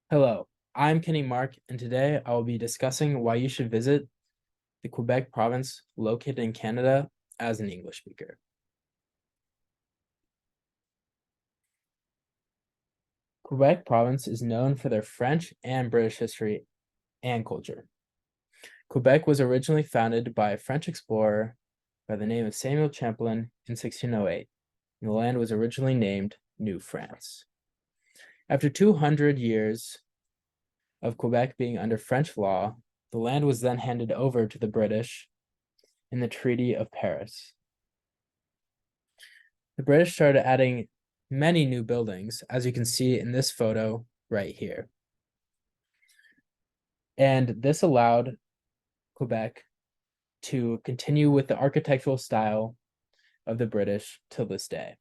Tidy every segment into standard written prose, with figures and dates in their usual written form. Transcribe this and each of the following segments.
Hello, I'm Kenny Mark, and today I will be discussing why you should visit the Quebec province located in Canada as an English speaker. Quebec province is known for their French and British history and culture. Quebec was originally founded by a French explorer by the name of Samuel Champlain in 1608, and the land was originally named New France. After 200 years of Quebec being under French law, the land was then handed over to the British in the Treaty of Paris. The British started adding many new buildings, as you can see in this photo right here. And this allowed Quebec to continue with the architectural style of the British till this day.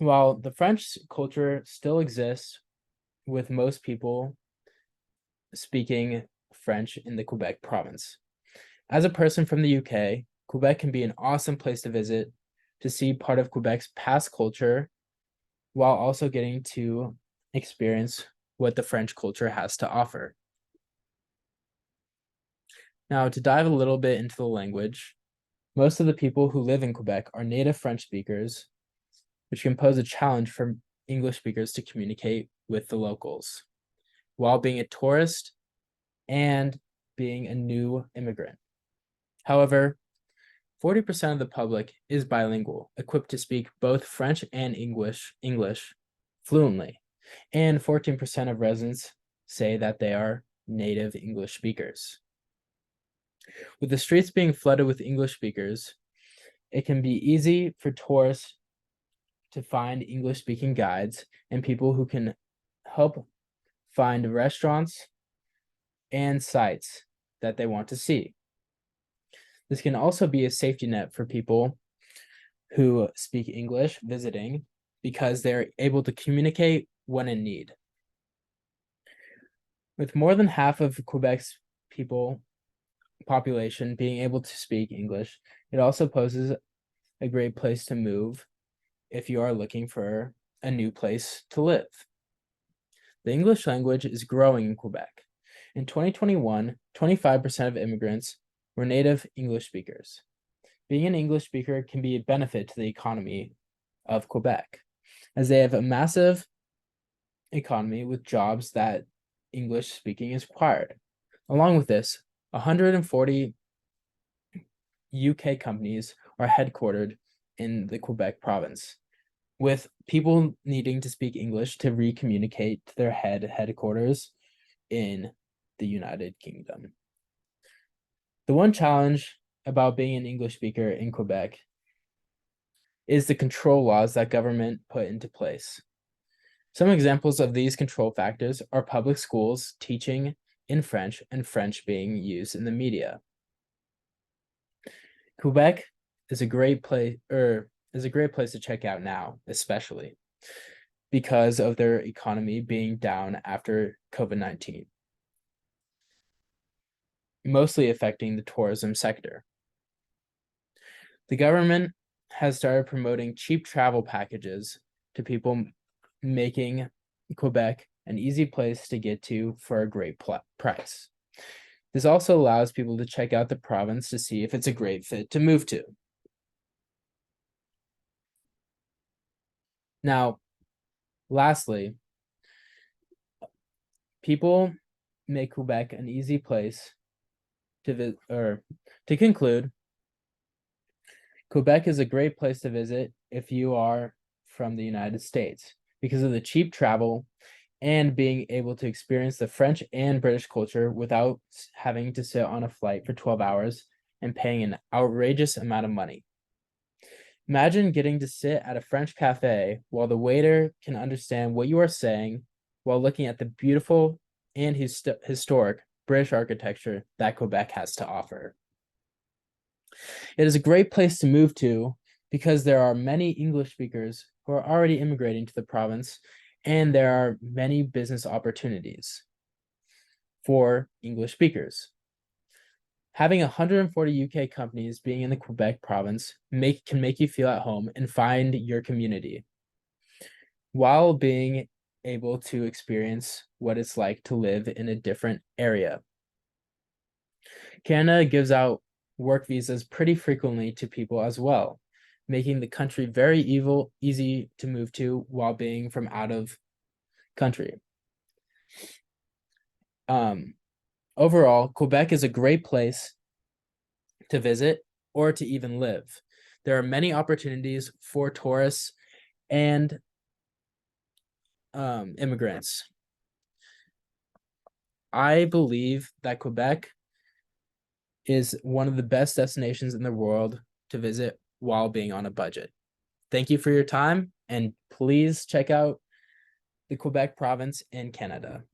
While the French culture still exists, with most people speaking French in the Quebec province. As a person from the UK, Quebec can be an awesome place to visit to see part of Quebec's past culture while also getting to experience what the French culture has to offer. Now, to dive a little bit into the language, most of the people who live in Quebec are native French speakers, which can pose a challenge for English speakers to communicate with the locals while being a tourist and being a new immigrant. However, 40% of the public is bilingual, equipped to speak both French and English fluently, and 14% of residents say that they are native English speakers. With the streets being flooded with English speakers, it can be easy for tourists to find English speaking guides and people who can help find restaurants and sites that they want to see. This can also be a safety net for people who speak English visiting because they're able to communicate when in need. With more than half of Quebec's population being able to speak English, it also poses a great place to move if you are looking for a new place to live. The English language is growing in Quebec. In 2021, 25% of immigrants were native English speakers. Being an English speaker can be a benefit to the economy of Quebec, as they have a massive economy with jobs that English speaking is required. Along with this, 140 UK companies are headquartered in the Quebec province, with people needing to speak English to recommunicate to their headquarters in the United Kingdom. The one challenge about being an English speaker in Quebec is the control laws that government put into place. Some examples of these control factors are public schools teaching in French and French being used in the media. Quebec is a great place to check out now, especially because of their economy being down after COVID-19, mostly affecting the tourism sector. The government has started promoting cheap travel packages to people, making Quebec an easy place to get to for a great price. This also allows people to check out the province to see if it's a great fit to move to. Now, lastly, people make Quebec an easy place to visit, or to conclude, Quebec is a great place to visit if you are from the United States because of the cheap travel and being able to experience the French and British culture without having to sit on a flight for 12 hours and paying an outrageous amount of money. Imagine getting to sit at a French cafe while the waiter can understand what you are saying while looking at the beautiful and historic British architecture that Quebec has to offer. It is a great place to move to because there are many English speakers who are already immigrating to the province, and there are many business opportunities for English speakers. Having 140 UK companies being in the Quebec province can make you feel at home and find your community while being able to experience what it's like to live in a different area. Canada gives out work visas pretty frequently to people as well, making the country very easy to move to while being from out of country. Overall, Quebec is a great place to visit or to even live. There are many opportunities for tourists and immigrants. I believe that Quebec is one of the best destinations in the world to visit while being on a budget. Thank you for your time, and please check out the Quebec province in Canada.